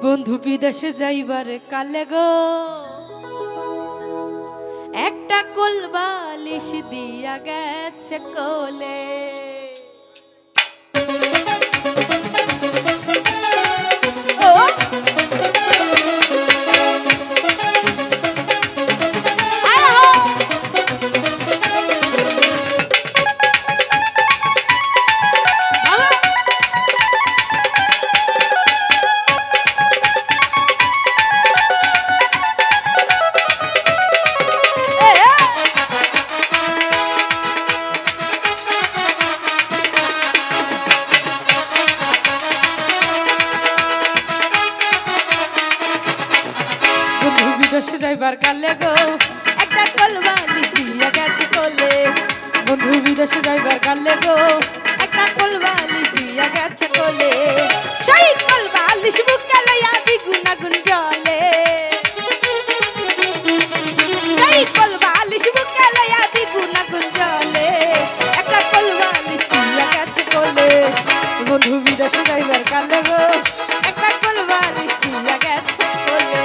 বন্ধু বিদেশে যাইবার কালে গো একটা কোলবালিশ দিয়া গেছে কোলে। বিদেশে যাইবার কালে গো একটা কোলবালিশ দিয়া গেছে কোলে। বন্ধু বিদেশে যাইবার কালে গো একটা কোলবালিশ দিয়া গেছে কোলে। সেই কোলবালিশ বুকে লইয়া দ্বিগুণ আগুন জ্বলে। সেই কোলবালিশ বুকে লইয়া দ্বিগুণ আগুন জ্বলে। একটা কোলবালিশ দিয়া গেছে কোলে। বন্ধু বিদেশে যাইবার কালে গো একটা কোলবালিশ দিয়া গেছে কোলে।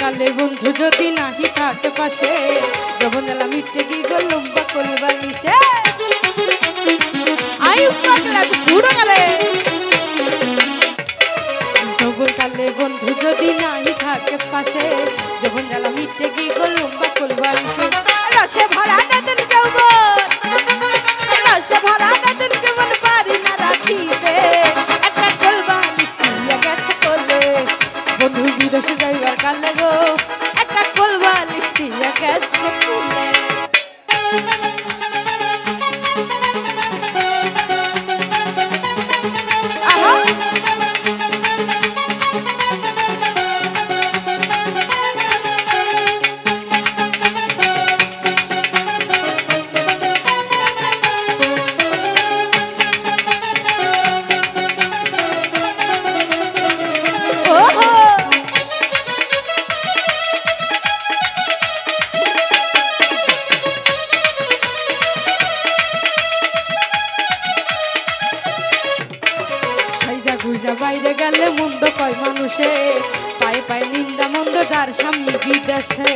কালে বন্ধু যদি নাহি থাকে পাশে যখন এলাম মিটে কি গো লম্বা কোলবালিশে। আয়ু পাগলা ছুড়ো গেলে যখন কালে বন্ধু যদি নাহি থাকে পাশে যখন এলাম মিটে কি গো লম্বা কোলবালিশে। রসে ভরা নদীর যৌবন রসে ভরা নদীর যৌবন পারি না রাখিতে একটা কোলবালিশ দিয়া গেছে কোলে। বন্ধু বিদেশে যাইবার কালে গো একটা কোলবালিশ দিয়া গেছে কোলে। গুজা বাইরে গেলে মন্দ কয় মানুষে পায়ে পায়ে নিন্দা মন্দ যার স্বামী বিদেশে।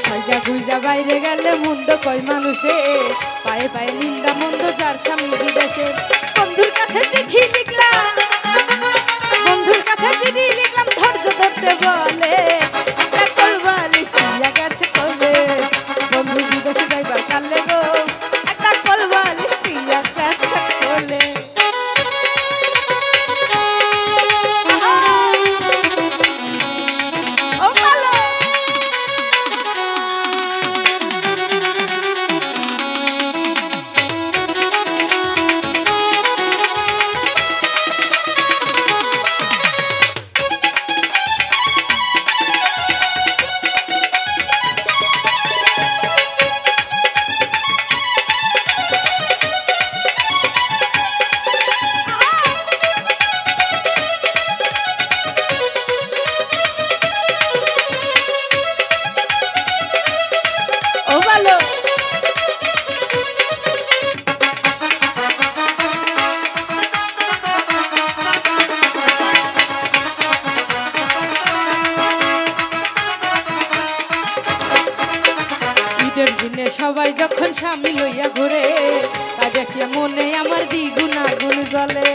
সাইজা গুজা বাইরে গেলে মন্দ কয় মানুষে পায়ে পায়ে নিন্দা মন্দ যার স্বামী বিদেশে। বন্ধুর কাছে চিঠি লিখলাম বন্ধুর কাছে চিঠি লিখলাম ধৈর্য ধরতে বলে একটা কোলবালিশ দিয়া গেছে কোলে। বন্ধু বিদেশে যাইবার কালে গো একটা কোলবালিশ দিয়া গেছে কোলে। ও ভালো দিনে সবাই যখন স্বামী লইয়া ঘুরে তা দেখিয়া মনে আমার দ্বিগুণ আগুন জ্বলে।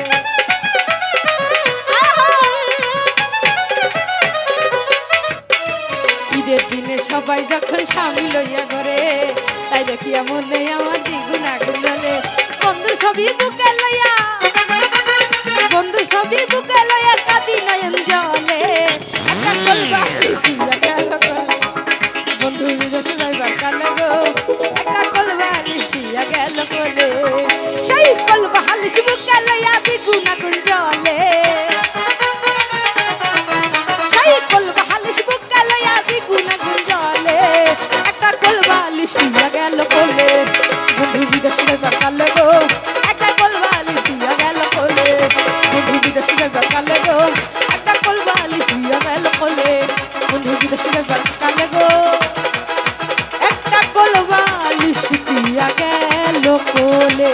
ঈদের দিনে সবাই যখন স্বামী লইয়া ঘুরে তাই দেখিয়া মনে আমার দ্বিগুণ আগুন জ্বলে। বন্ধুর ছবি বুকে লইয়া বন্ধুর ছবি বুকে লইয়া কাঁদি নয়ন জলে একটা কোলবালিশ দিয়া গেছে কোলে। কালে গো একটা কোলবালি দিয়া গেল কোলে বন্ধু বিদেশে যাইবার কালে গো একটা কোলবালি দিয়া গেল কোলে বন্ধু বিদেশে যাইবার কালে গো একটা কোলবালি দিয়া গেল কোলে।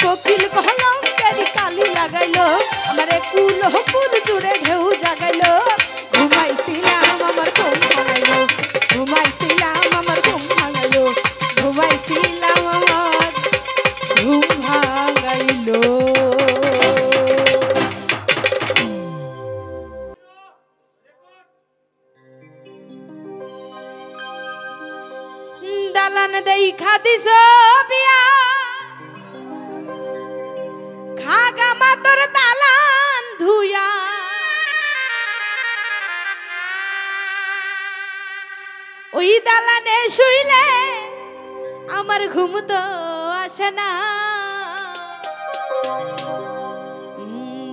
কোকিল কলম কেরি কালি লাগাইলো আমারে কুল কুল জুড়ে ঢেউ জাগাইলো ঘুমাইছিলাম আমার ঘুম ভাঙাইলো ঘুমাইছিলাম আমার ঘুম ভাঙাইলো ঘুমাইছিলাম আমার ঘুম ভাঙাইলো দালান দেই খাদিস বিয়া খাগা মাতর দালান ধুয়া ওই দালানে শুইলে আমার ঘুম তো আসে না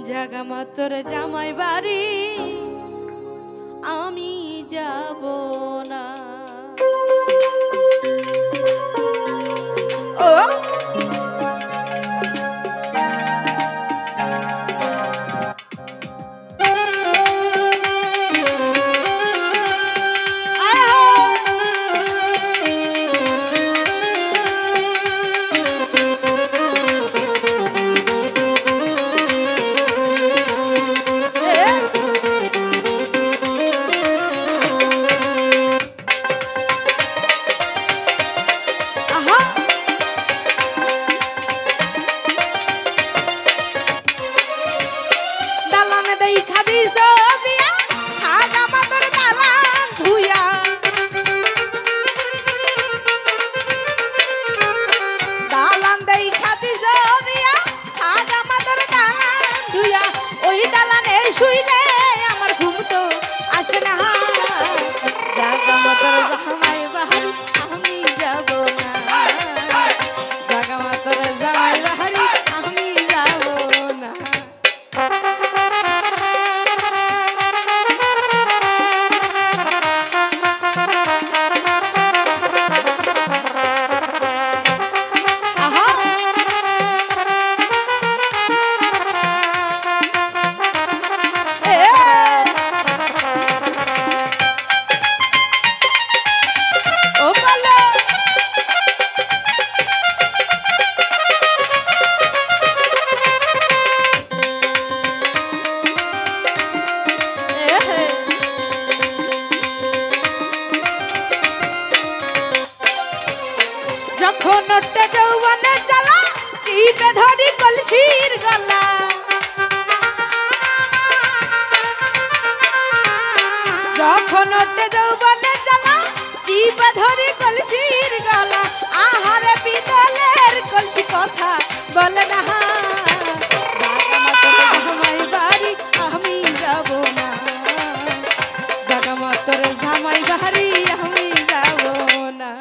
জাগা মাতর জামাই বাড়ি আমি যাব না ও যখন ওটা যৌবনে জ্বালা চিপে ধরি কলসির গলা যখন ওটা যৌবনে জ্বালা চিপে ধরি কলসির গলা আহারে পিতলের কলসি কথা বলে না জাগা মাতর জামাই বাড়ি আমি যাব না জাগা মাতর জামাই বাড়ি আমি যাব না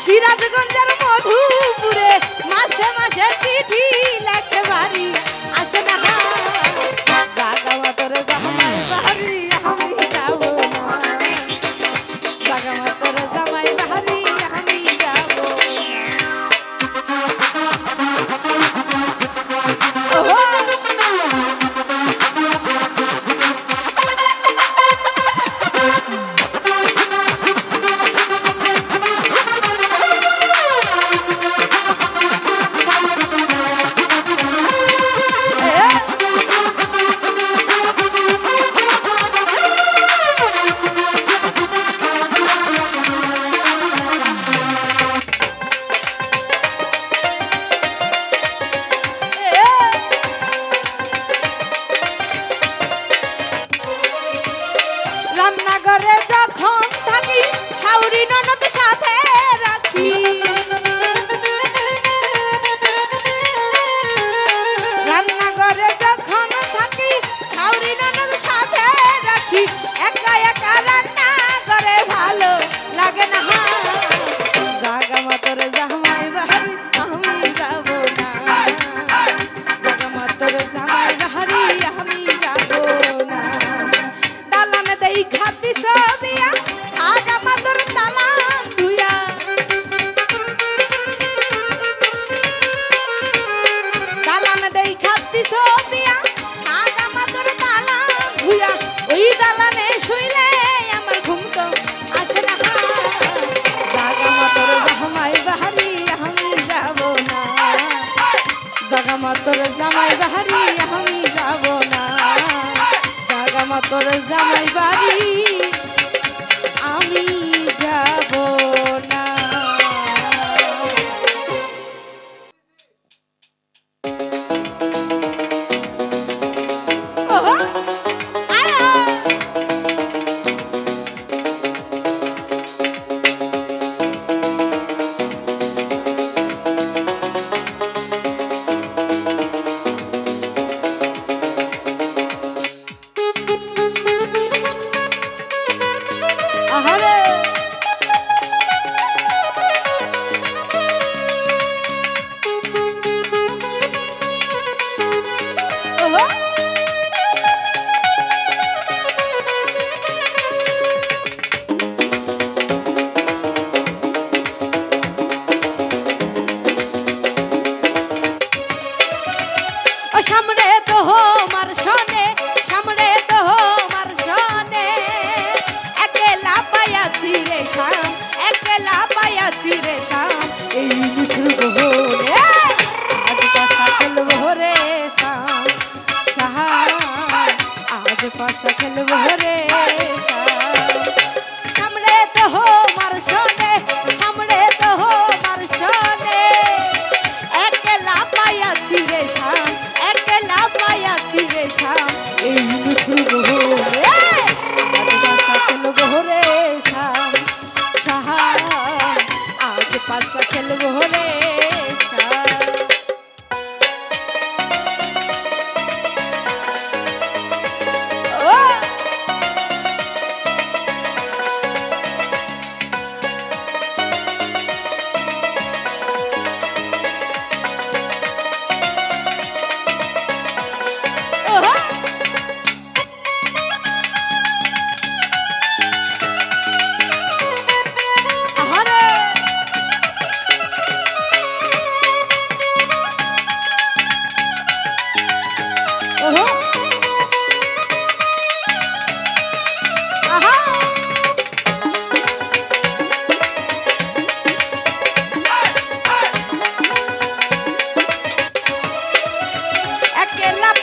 সিরাজগঞ্জের মধুপুরে মাসে মাসে চিঠি লেখে বাড়ি আসে না জাগা মাতর জামাই বাড়ি আমি যাব না জাগা মাতর জামাই বাড়ি আমি যাব জামাই বাড়ি আমি যাব না, জাগামা তোর জামাই বাড়ি আমি যাব না। সামনে তো মার সনে, সামনে তো মার সনে, একলা পাইয়াছি রে শাম, একলা পাইয়াছি রে শাম, এই নিঠুর বহরে আজ পাশা খেলবো রে শাম, আজ পাশা খেলবো রে শাম। সামনে তো মার সনে, সামনে তো মার সনে, একলা পাইয়াছি রে শাম, একলা পাইয়াছি রে শাম, এই নিঠুর বহরে আজ পাশা খেলবো রে শাম, আজ পাশা খেলবো রে শাম।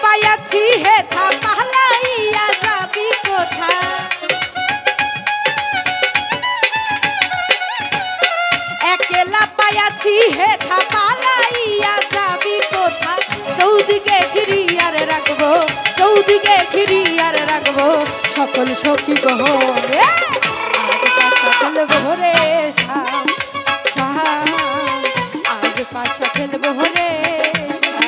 পাইয়াছি হেথা পালাইয়া যাবি কোথা, একলা পাইয়াছি হেথা পালাইয়া যাবি কোথা, চৌদিকে ঘিরিয়ার রাখবো, চৌদিকে ঘিরিয়ার রাখবো সকল সখী গহরে, আজ পাশা খেলবো রে শাম, আজ পাশা খেলবো রে শাম।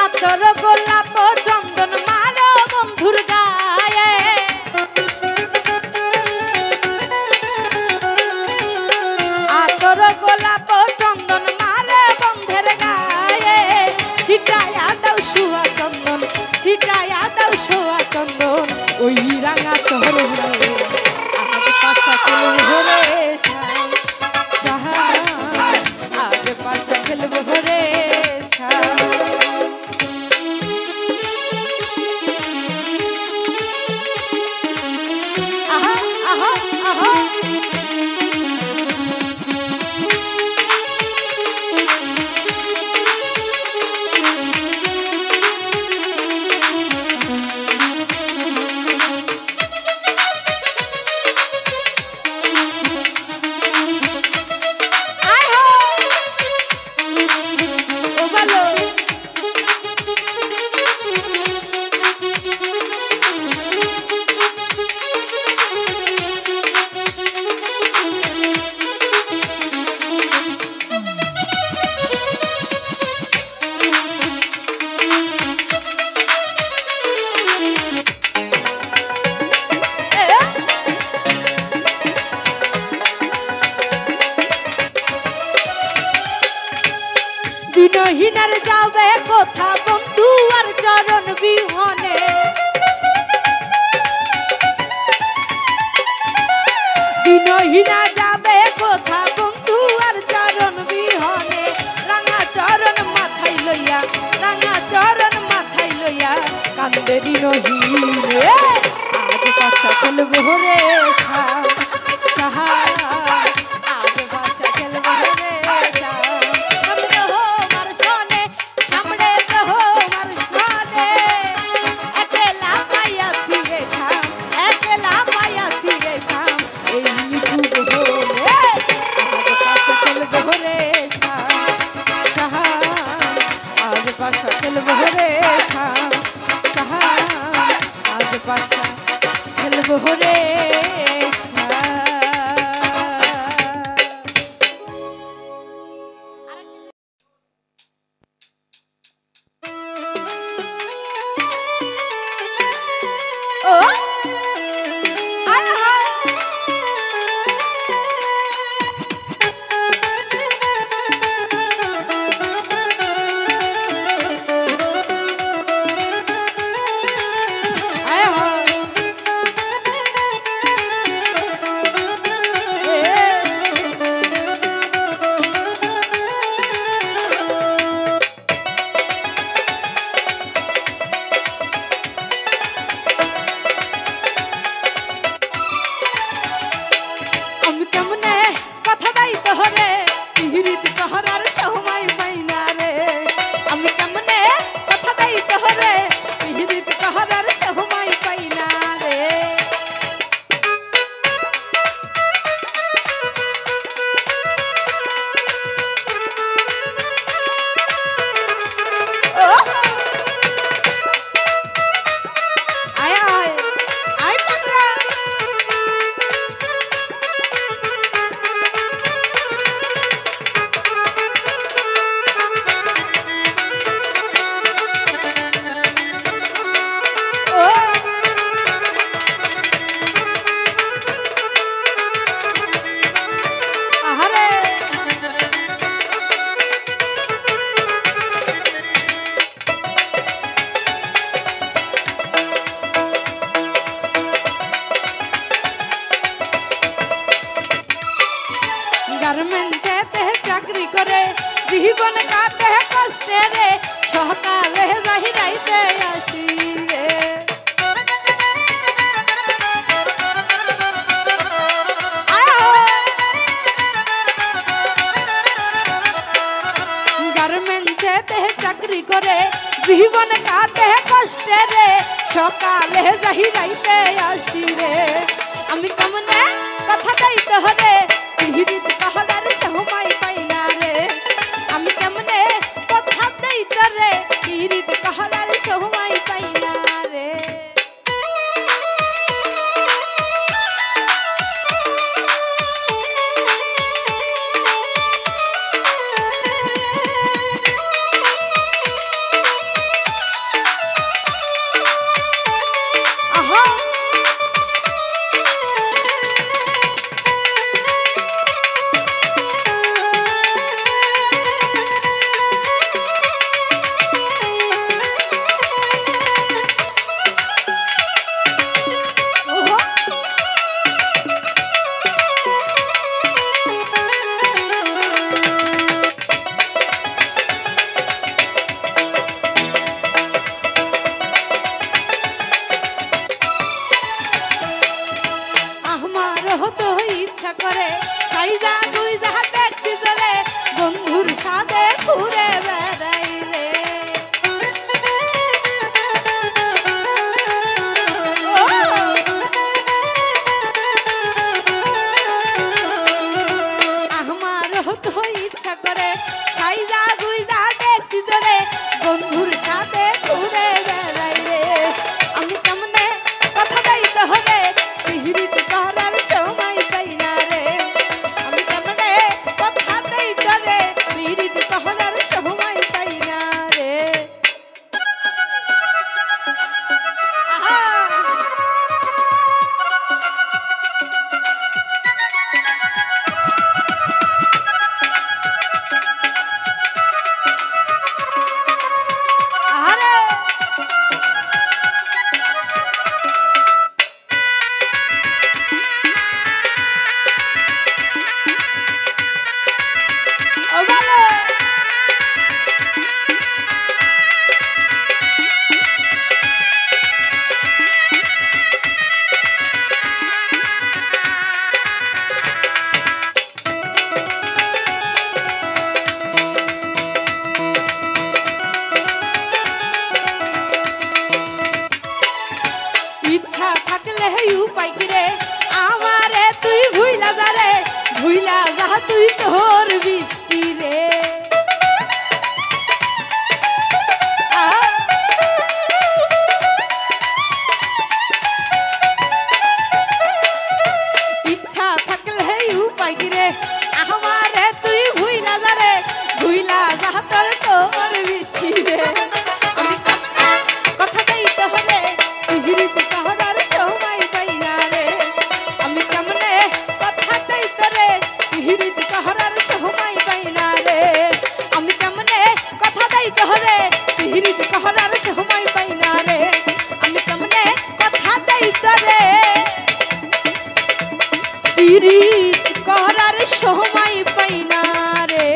আতর গোলাপ চন্দন মারো বন্ধুর গায়ে, আতর গোলাপ চন্দন মারো বন্ধের গায়ে, ছিটায়া দাও সুয়া চন্দন, ছিটায়া দাও সুয়া চন্দন, ওই রাঙা চহর আজ পাশা খেলবো রে শাম, আজ পাশা খেলবো রে শাম। দিনহীনার যাবে কোথা বন্ধু আর চরণ বিহনে দিনহীনা যাবে কোথা বন্ধু আর চরণ বিহনে রাঙা চরণ মাথায় লইয়া রাঙা চরণ মাথায় লইয়া কান্দে দিনহীন আজ পাশা খেলব রে সাহা আজ পাশা খেলব রে বহরে চাকরি করে জীবন কাটে কষ্টে রে সকালে যাই যাইতে আসি রে গার্মেন্টসে চাকরি করে জীবন কাটে কষ্টে রে সকালে যাই যাইতে আসি রে আমি কেমনে কথা যাইতে হবে হিরিত কাহার সময় পাই না রে আমি কেমনে কথা দেইতে রে হিরিত কাহার সময় পাই না রে তুই তোর বৃষ্টি রে ইচ্ছা থাকলে উপায় রে আমারে তুই ভুইলা যা রে ভুইলা যা তোর তোর বৃষ্টি রে আমি কথা দিতে হবে তুই কহরার সময় পাই না রে আমি কেমনে কথা দিতে রে তুই কহরার সময় পাই না রে আমি কেমনে কথা দিতে হবে তুই কহরার সময় পাই না রে আমি কেমনে কথা দিতে রে করার সময় পাই না রে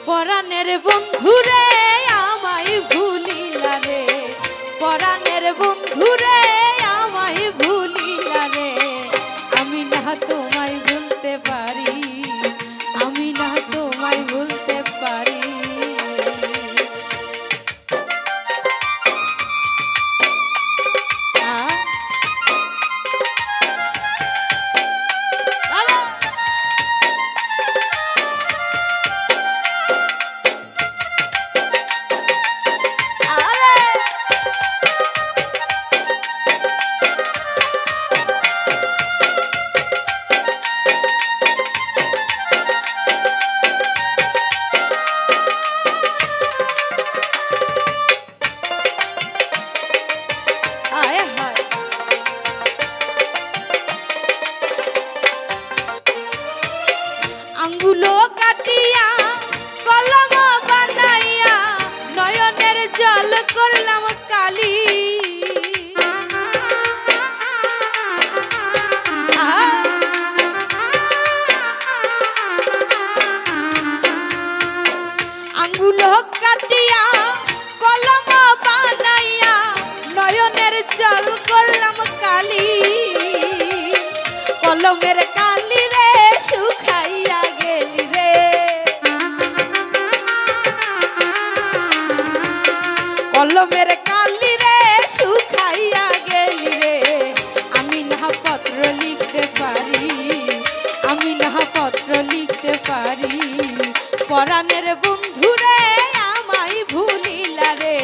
পরাণের বন্ধুরে আমায় ভুলিলা রে পরাণের বন্ধুরে আমায় ভুলিলা রে আমি না তোমায় ভুলতে পারি আমি না তোমায় ভুলতে পারি আঙ্গুলো কাটিয়া কলম বানাইয়া নয়নের জল করলাম কালি আঙ্গুলো কাটিয়া কলম বানাইয়া নয়নের জল করলাম কালি কলমের কালি রে শুকাইয়া গেলি রে কলমের কালি রে শুকাইয়া গেলি রে আমি না পত্র লিখতে পারি আমি না পত্র লিখতে পারি পরাণের বন্ধুরে আমায় ভুলিলা রে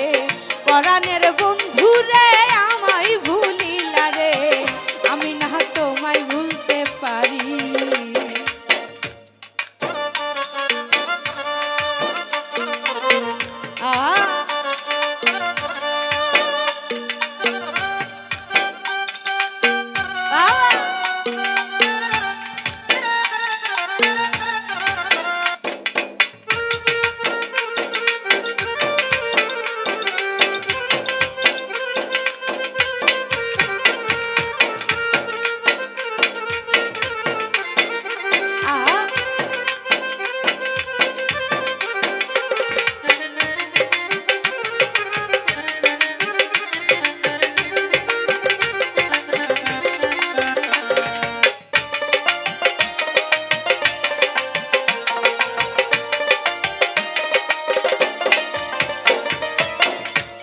পরাণের বন্ধুরে আমায় ভুলিলা রে আমি না তোমায় ভুলতে পারি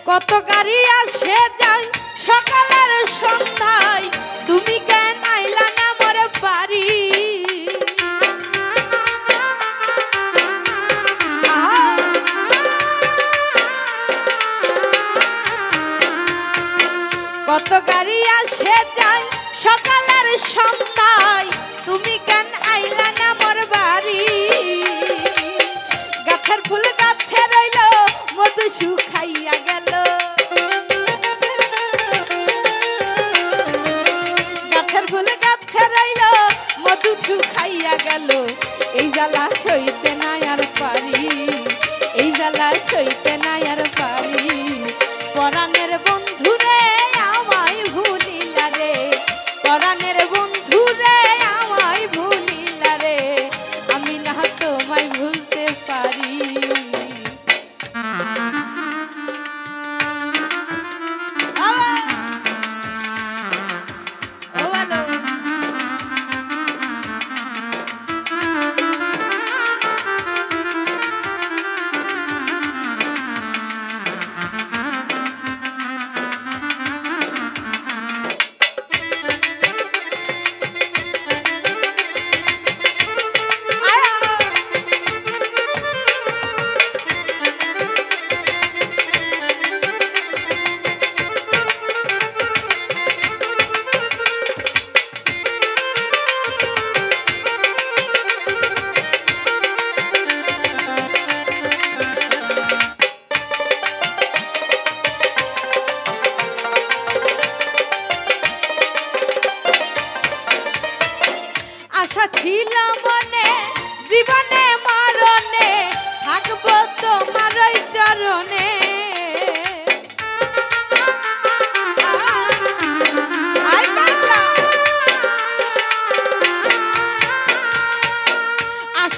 কত গাড়ি আসে যায় সকালের সন্ধ্যায় তুমি কেন আইলা না মোর বাড়ি কত গাড়ি আসে যায় সকালের সন্ধ্যায় তুমি কেন আইলা না মোর বাড়ি গাছের ফুল গাছে রইল মধু শুকাইয়া গেল গাছের ফুল গাছে রইল মধু শুকাইয়া গেল এই জ্বালা সইতে না আর পারি এই জ্বালা সইতে না আর পারি পরাণের বন্ধুরে আমায় ভুলিলা রে পরাণের বন্ধুরে আমায় ভুল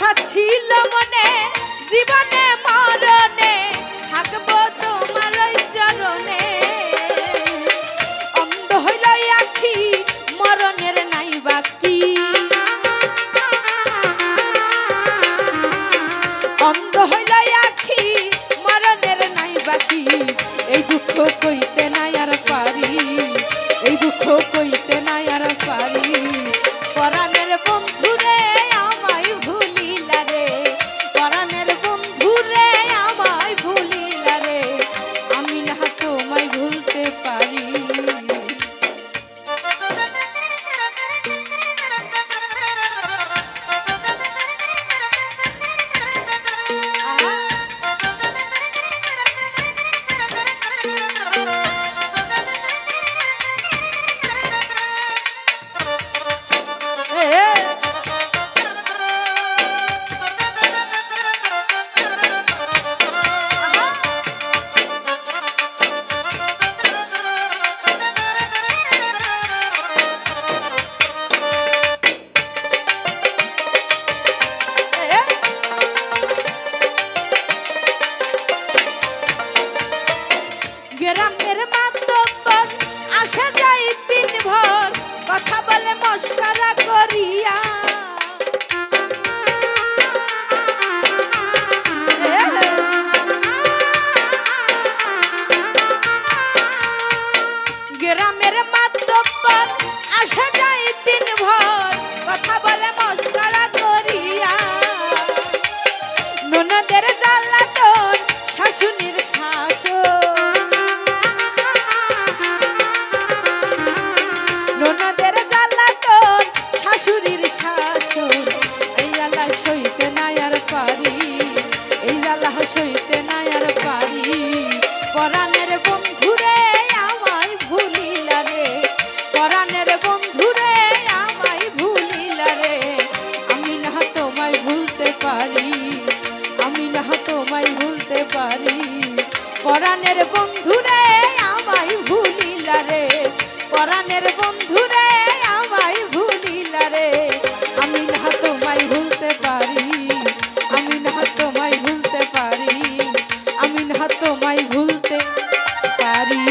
কথা ছিল মনে জীবনে মরণে থাকবো তোমার ওই চরণে অন্ধ হইল আখি মরণের নাই বাকি অন্ধ হইল আখি মরণের নাই বাকি এই দুঃখ কইতে নাই আর পারি এই দুঃখ কইতে নাই আর পারি পরাণের বন্ধুরে আমায় ভুলিলা রে পরাণের বন্ধুরে আমায় ভুলিলা রে আমি না তোমায় ভুলতে পারি গ্রামের মাতব্বর আসে যাই দিন ভর কথা বলে মস্করা করিয়া গ্রামের মাতব্বর আসে যাই দিন ভর কথা বলে মস্করা করিয়া ননদের জ্বালাতন শাশুড়ির শাসন ননদের জ্বালাতন শাশুড়ির শাসন এই জ্বালা সইতে নাই আর পারি এই জ্বালা সইতে নাই আর পারি পরাণের বন্ধুরে আমায় ভুলিলা রে পরাণের বন্ধুরে আমায় ভুলিলা রে আমি না তোমায় ভুলতে পারি আমি না তোমায় ভুলতে পারি পরাণের বন্ধুরে আমায় ভুলিলা রে পরাণের বন্ধুরে আমায় ভুলিলা রে আমি না তোমায় ভুলতে পারি আমি না তোমায় ভুলতে পারি আমি না তোমায় ভুলতে পারি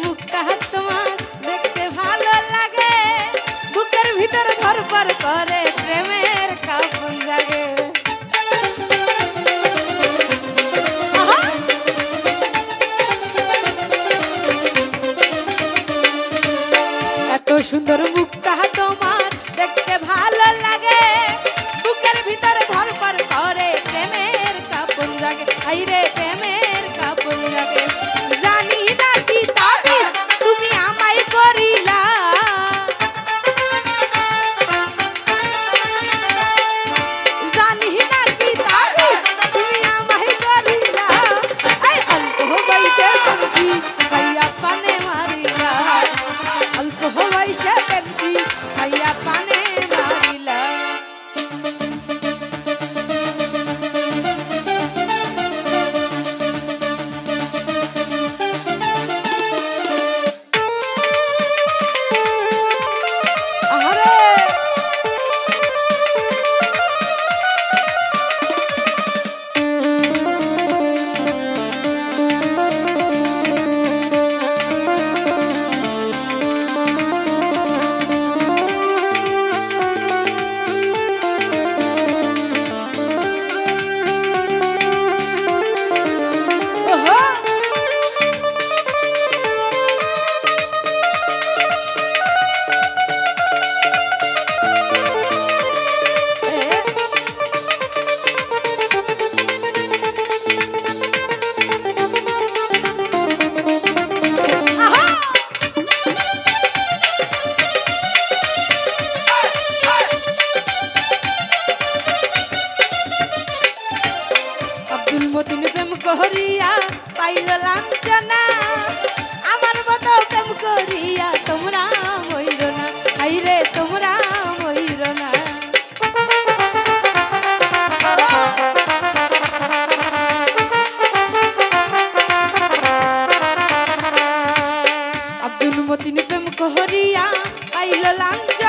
মুখটা তোমার দেখতে ভালো লাগে, বুকের ভিতর ধরপর করে প্রেমের কাঁপন জাগে। এত সুন্দর মুখটা তোমার দেখতে ভালো লাগে, বুকের ভিতরে ধরপর করে প্রেমের কাঁপন জাগে। আইরে প্রেমের কাঁপন জাগে। জানি না কি তাবিজ তুমি আমায় করিলা, জানি না কি তাবিজ তুমি আমায় করিলা, এই অল্প বয়সে বংশী ভাইয়া পানে মারিলা, অল্প বয়সে বংশী ভাইয়া পানে মারিলা। মতিন প্রেম করিয়া পাইল লাঞ্ছনা, আমার মতো প্রেম করিয়া তোমরা মইর না, আইরে তোমরা মইর না। আব্দুল মতিন প্রেম করিয়া পাইল লাঞ্ছনা,